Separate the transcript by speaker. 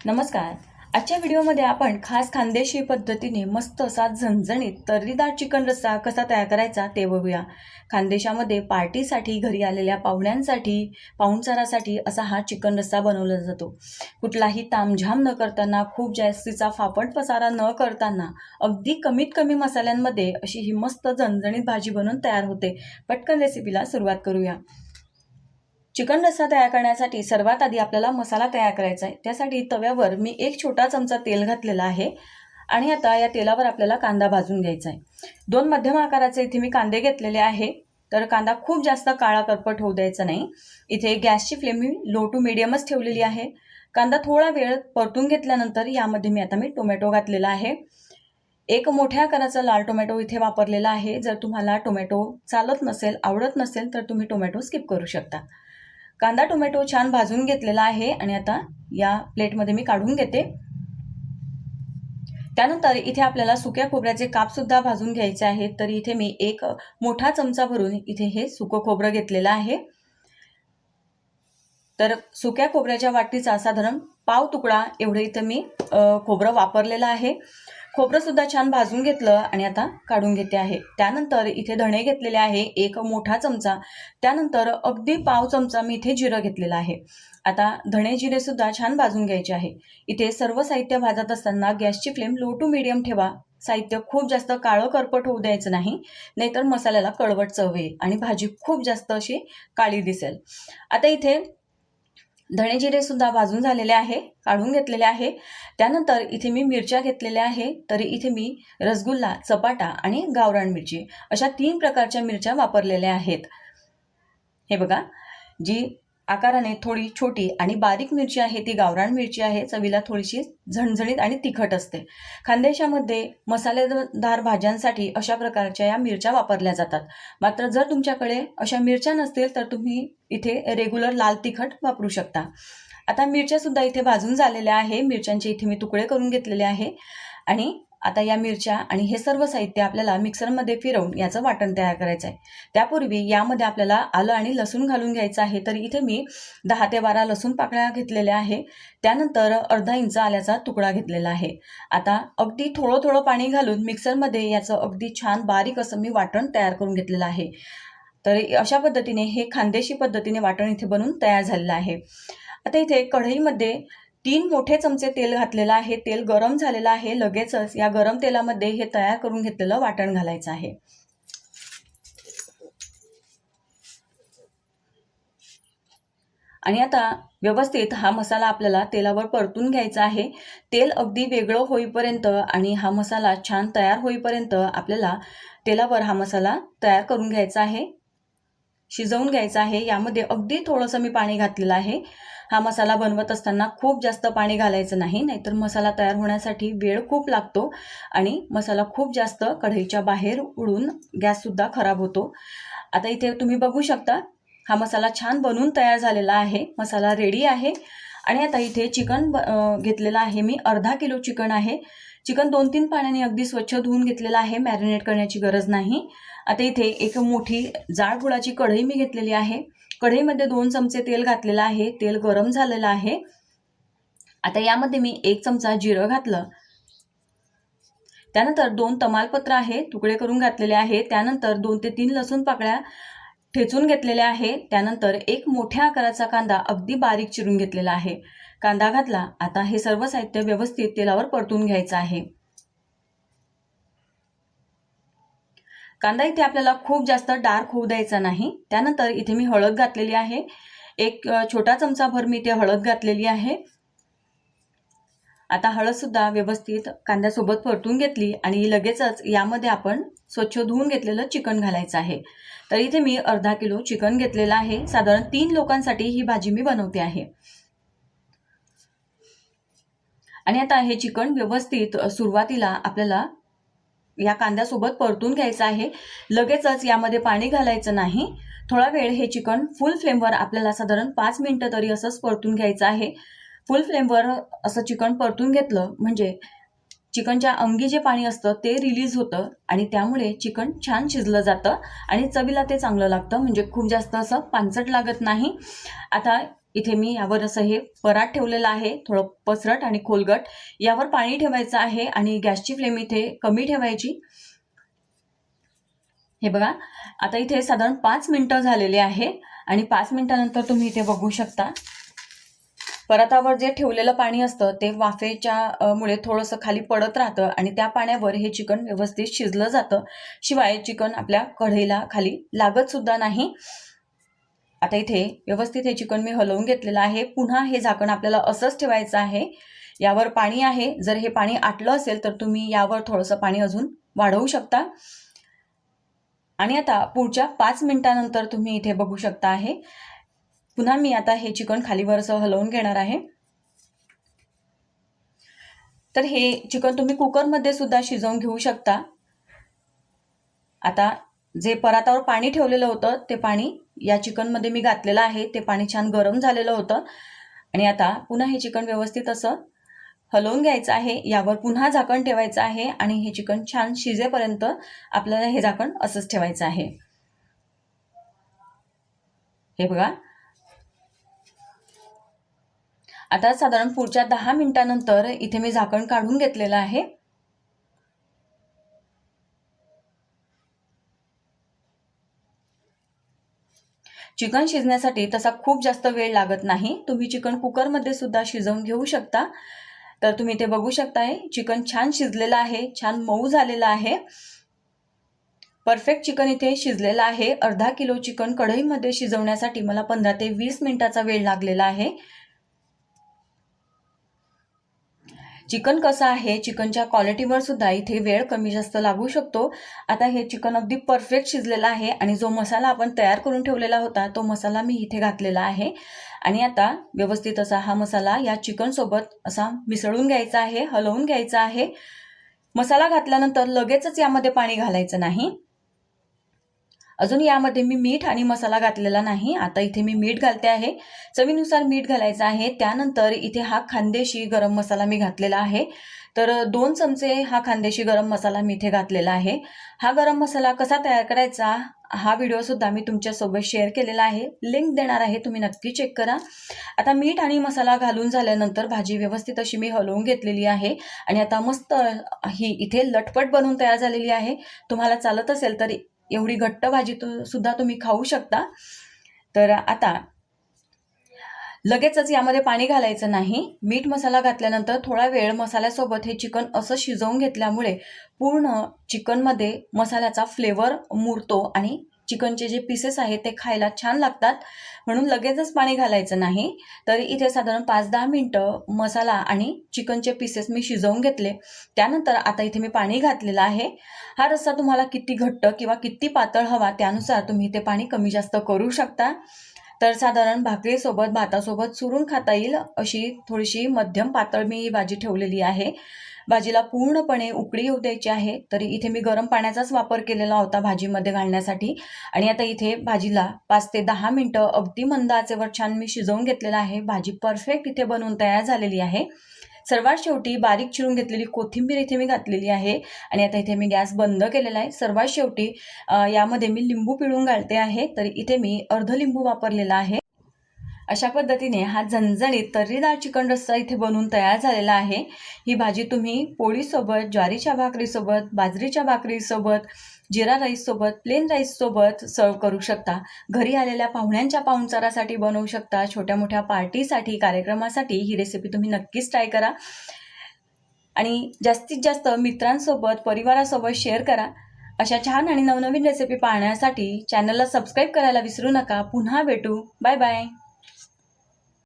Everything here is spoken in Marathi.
Speaker 1: नमस्कार. आजच्या व्हिडिओमध्ये आपण खास खानदेशी पद्धतीने मस्त असा झणझणीत तर्रीदार चिकन रस्सा कसा तयार करायचा ते बघूया. खानदेशामध्ये पार्टीसाठी, घरी आलेल्या पाहुण्यांसाठी, पाहुणचारासाठी असा हा चिकन रस्सा बनवला जातो. कुठलाही तामझाम न करताना, खूप जास्तीचा फाफट पसारा न करताना, अगदी कमीत कमी मसाल्यांमध्ये अशी ही मस्त झणझणीत भाजी बनवून तयार होते. पटकन रेसिपीला सुरुवात करूया. चिकन रस्सा तयार करण्यासाठी सर्वात आधी आपल्याला मसाला तयार करायचा आहे. त्यासाठी तव्यावर मी 1 छोटा चमचा तेल घातलेला आहे आणि आता या तेलावर आपल्याला कांदा भाजून घ्यायचा आहे. 2 मध्यम आकाराचे इथे मी कांदे घेतलेले आहे. तर कांदा खूप जास्त काळा करपट होऊ द्यायचा नाही. इथे गॅसची फ्लेम मी लो टू मीडियमच ठेवलेली आहे. कांदा थोडा वेळ परतून घेतल्यानंतर यामध्ये मी टोमॅटो घातलेला आहे. 1 मोठ्या आकाराचा लाल टोमॅटो इथे वापरलेला आहे. जर तुम्हाला टोमॅटो चालत नसेल, आवडत नसेल तर तुम्ही टोमॅटो स्किप करू शकता. कांदा टोमॅटो छान भाजून घेतलेला आहे आणि आता या प्लेटमध्ये मी काढून घेते. त्यानंतर इथे आपल्याला सुक्या खोबऱ्याचे काप सुद्धा भाजून घ्यायचे आहेत. तर इथे मी 1 मोठा चमचा भरून इथे हे सुकं खोबरं घेतलेलं आहे. तर सुक्या खोबऱ्याच्या वाटीचा साधारण पाव तुकडा एवढं इथे मी खोबरं वापरलेलं आहे. खोबरं सुद्धा छान भाजून घेतलं आणि आता काढून घेते आहे. त्यानंतर इथे धणे घेतलेले आहे 1 मोठा चमचा. त्यानंतर अगदी पाव चमचा मी इथे जिरं घेतलेलं आहे. आता धणे जिरे सुद्धा छान भाजून घ्यायचे आहे. इथे सर्व साहित्य भाजत असताना गॅसची फ्लेम लो टू मीडियम ठेवा. साहित्य खूप जास्त काळं करपट होऊ द्यायचं नाही, नाहीतर मसाल्याला कडवट चव येईल आणि भाजी खूप जास्त अशी काळी दिसेल. आता इथे धणे जिरे सुद्धा भाजून झालेले आहे, काढून घेतलेले आहे. त्यानंतर इथे मी मिरच्या घेतलेल्या आहे. तरी इथे मी रसगुल्ला, चपाटा आणि गावरान मिरची अशा 3 प्रकारच्या मिरच्या वापरलेल्या आहेत. हे बघा, जी आकाराने थोडी छोटी आणि बारीक मिरची आहे ती गावरान मिरची आहे. चवीला थोडीशी झणझणीत आणि तिखट असते. खानदेशामध्ये मसालेदार भाज्यांसाठी अशा प्रकारच्या या मिरच्या वापरल्या जातात. मात्र जर तुमच्याकडे अशा मिरच्या नसतील तर तुम्ही इथे रेग्युलर लाल तिखट वापरू शकता. आता मिरच्या सुद्धा इथे भाजून झालेल्या आहे. मिरच्यांचे इथे मी तुकडे करून घेतलेले आहे आणि आता या मिरच्या आणि हे सर्व साहित्य आपल्याला मिक्सरमध्ये फिरवून याचं वाटण तयार करायचं आहे. त्यापूर्वी यामध्ये आपल्याला आलं आणि लसूण घालून घ्यायचं आहे. तर इथे मी 10 ते 12 लसूण पाकळ्या घेतलेल्या आहे. त्यानंतर अर्धा इंच आल्याचा तुकडा घेतलेला आहे. आता अगदी थोडं पाणी घालून मिक्सरमध्ये याचं अगदी छान बारीक असं मी वाटण तयार करून घेतलेलं आहे. तर अशा पद्धतीने हे खानदेशी पद्धतीने वाटण इथे बनून तयार झालेलं आहे. आता इथे कढईमध्ये 3 मोठे चमचे तेल घातलेलं आहे. तेल गरम झालेलं आहे. लगेचच या गरम तेलामध्ये हे तयार करून घेतलेलं वाटण घालायचं आहे. आणि आता व्यवस्थित हा मसाला आपल्याला तेलावर परतून घ्यायचा आहे. तेल अगदी वेगळं होईपर्यंत आणि हा मसाला छान तयार होईपर्यंत आपल्याला तेलावर हा मसाला तयार करून घ्यायचा आहे, शिजवून घ्यायचा आहे. यामध्ये अगदी थोडंसं मी पाणी घातलेलं आहे. हा मसाला बनवत असताना खूप जास्त पाणी घालायचं नाही, नाहीतर मसाला तयार होण्यासाठी वेळ खूप लागतो आणि मसाला खूप जास्त कढईच्या बाहेर उडून गॅससुद्धा खराब होतो. आता इथे तुम्ही बघू शकता हा मसाला छान बनवून तयार झालेला आहे. मसाला रेडी आहे. आणि आता इथे चिकन घेतलेलं आहे मी. अर्धा किलो चिकन आहे. चिकन 2-3 पाण्याने अगदी स्वच्छ धुवून घेतलेलं आहे. मॅरिनेट करण्याची गरज नाही. आता इथे 1 मोठी जाड बुडाची कढई मी घेतलेली आहे. कढईमध्ये 2 चमचे तेल घातलेलं आहे. तेल गरम झालेलं आहे. आता यामध्ये मी 1 चमचा जिरं घातलं. त्यानंतर 2 तमालपत्र आहे तुकडे करून घातलेले आहे. त्यानंतर 2 ते 3 लसूण पाकळ्या ठेचून घेतलेल्या आहे. त्यानंतर 1 मोठ्या आकाराचा कांदा अगदी बारीक चिरून घेतलेला आहे. कांदा घातला. आता हे सर्व साहित्य व्यवस्थित तेलावर परतून घ्यायचं आहे. कांदा इथे आपल्याला खूप जास्त डार्क होऊ द्यायचा नाही. त्यानंतर इथे मी हळद घातलेली आहे. 1 छोटा चमचा भर मी इथे हळद घातलेली आहे. आता हळद सुद्धा व्यवस्थित कांद्यासोबत परतून घेतली आणि लगेचच यामध्ये आपण स्वच्छ धुवून घेतलेलं चिकन घालायचं आहे. तर इथे मी अर्धा किलो चिकन घेतलेलं आहे. साधारण 3 लोकांसाठी ही भाजी मी बनवते आहे. आणि आता हे चिकन व्यवस्थित सुरुवातीला आपल्याला या कांद्यासोबत परतून घ्यायचं आहे. लगेचच यामध्ये पाणी घालायचं नाही. थोडा वेळ हे चिकन फुल फ्लेमवर आपल्याला साधारण 5 मिनिटं तरी असंच परतून घ्यायचं आहे. फुल फ्लेमवर असं चिकन परतून घेतलं म्हणजे चिकनच्या अंगी जे पाणी असतं ते रिलीज होतं आणि त्यामुळे चिकन छान शिजलं जातं आणि चवीला ते चांगलं लागतं. म्हणजे खूप जास्त असं पानसट लागत नाही. आता इथे मी यावर असं हे परात ठेवलेलं आहे, थोडं पसरट आणि खोलगट. यावर पाणी ठेवायचं आहे आणि गॅसची फ्लेम इथे कमी ठेवायची. हे बघा, आता इथे साधारण 5 मिनिटं झालेले आहे आणि 5 मिनिटानंतर तुम्ही इथे बघू शकता परातावर जे ठेवलेलं पाणी असतं ते वाफेच्या मुळे थोडंसं खाली पडत राहतं आणि त्या पाण्यावर हे चिकन व्यवस्थित शिजलं जातं. शिवाय चिकन आपल्या कढईला खाली लागत सुद्धा नाही. आता इथे व्यवस्थित हे चिकन मी हलवून घेतलेलं आहे. पुन्हा हे झाकण आपल्याला असंच ठेवायचं आहे. यावर पाणी आहे, जर हे पाणी आटलं असेल तर तुम्ही यावर थोडंसं पाणी अजून वाढवू शकता. आणि आता पुढच्या 5 मिनिटानंतर तुम्ही इथे बघू शकता आहे पुन्हा मी आता हे चिकन खालीवर असं हलवून घेणार आहे. तर हे चिकन तुम्ही कुकरमध्ये सुद्धा शिजवून घेऊ शकता. आता जे परातावर पाणी ठेवलेलं होतं ते पाणी या चिकनमध्ये मी घातलेलं आहे. ते पाणी छान गरम झालेलं होतं आणि आता पुन्हा हे चिकन व्यवस्थित असं हलवून घ्यायचं आहे. यावर पुन्हा झाकण ठेवायचं आहे आणि हे चिकन छान शिजेपर्यंत आपल्याला हे झाकण असंच ठेवायचं आहे. हे बघा, आता साधारण पुढच्या 10 मिनिटानंतर इथे मी झाकण काढून घेतलेलं आहे. चिकन शिजण्यासाठी तसा खूप जास्त वेळ लागत नाही. तुम्ही चिकन कुकरमध्ये सुद्धा शिजवून घेऊ शकता. तर तुम्ही इथे बघू शकताय चिकन छान शिजलेलं आहे, छान मऊ झालेलं आहे. परफेक्ट चिकन इथे शिजलेलं आहे. अर्धा किलो चिकन कढईमध्ये शिजवण्यासाठी मला 15 ते 20 मिनिटाचा वेळ लागलेला आहे. चिकन कसं आहे, चिकनच्या क्वालिटीवर सुद्धा इथे वेळ कमी जास्त लागू शकतो. आता हे चिकन अगदी परफेक्ट शिजलेलं आहे आणि जो मसाला आपण तयार करून ठेवलेला होता तो मसाला मी इथे घातलेला आहे आणि आता व्यवस्थित असा हा मसाला या चिकन सोबत असा मिसळून घ्यायचा आहे, हलवून घ्यायचा आहे. मसाला घातल्यानंतर लगेचच यामध्ये पाणी घालायचं नाही. अजून यामध्ये मी मीठ आणि मसाला घातलेला नाही. आता इथे मी मीठ घालते आहे. चवीनुसार मीठ घालायचं आहे. त्यानंतर इथे हा खानदेशी गरम मसाला मी घातलेला आहे. तर 2 चमचे हा खानदेशी गरम मसाला मी इथे घातलेला आहे. हा गरम मसाला कसा तयार करायचा हा व्हिडिओ सुद्धा मी तुमच्यासोबत शेअर केलेला आहे. लिंक देणार आहे, तुम्ही नक्की चेक करा. आता मीठ आणि मसाला घालून झाल्यानंतर भाजी व्यवस्थित अशी मी हलवून घेतलेली आहे आणि आता मस्त ही इथे लटपट बनवून तयार झालेली आहे. तुम्हाला चालत असेल तर एवढी घट्ट भाजी सुद्धा तुम्ही खाऊ शकता. तर आता लगेचच यामध्ये पाणी घालायचं नाही. मीठ मसाला घातल्यानंतर थोडा वेळ मसाल्यासोबत हे चिकन असं शिजवून घेतल्यामुळे पूर्ण चिकनमध्ये मसाल्याचा फ्लेवर मुरतो आणि चिकनचे जे पीसेस आहेत ते खायला छान लागतात. म्हणून लगेचच पाणी घालायचं नाही. तर इथे साधारण 5-10 मिनिटं मसाला आणि चिकनचे पीसेस मी शिजवून घेतले. त्यानंतर आता इथे मी पाणी घातलेलं आहे. हा रस्सा तुम्हाला किती घट्ट किंवा किती पातळ हवा त्यानुसार तुम्ही इथे पाणी कमी जास्त करू शकता. तर साधारण भाकरीसोबत भातासोबत चुरून खाता येईल अशी थोडीशी मध्यम पातळ मी ही भाजी ठेवलेली आहे. भाजीला पूर्णपणे उकळी येऊ द्यायची आहे. तरी इथे मी गरम पाण्याचाच वापर केलेला होता भाजीमध्ये घालण्यासाठी आणि आता इथे भाजीला 5 ते 10 मिनिटं अगदी मंद आचेवर छान मी शिजवून घेतलेलं आहे. भाजी परफेक्ट इथे बनवून तयार झालेली आहे. सर्वात शेवटी बारीक चिरून घेतलेली कोथिंबीर इथे मी घातलेली आहे आणि आता इथे मी गॅस बंद केलेला आहे. सर्वात शेवटी यामध्ये मी लिंबू पिळून घालते आहे. तर इथे मी अर्ध लिंबू वापरलेला आहे. अशा पद्धतीने हा झणझणीत तर्रीदार चिकन रस्सा इथे बनवून तयार झालेला आहे. ही भाजी तुम्ही पोळीसोबत, ज्वारीच्या भाकरीसोबत, बाजरीच्या भाकरीसोबत, जिरा राईससोबत, प्लेन राईससोबत सर्व करू शकता. घरी आलेल्या पाहुण्यांच्या पाहुणचारासाठी बनवू शकता. छोट्या मोठ्या पार्टीसाठी, कार्यक्रमासाठी ही रेसिपी तुम्ही नक्कीच ट्राय करा आणि जास्तीत जास्त मित्रांसोबत, परिवारासोबत शेअर करा. अशा छान आणि नवनवीन रेसिपी पाहण्यासाठी चॅनलला सबस्क्राईब करायला विसरू नका. पुन्हा भेटू. Bye bye.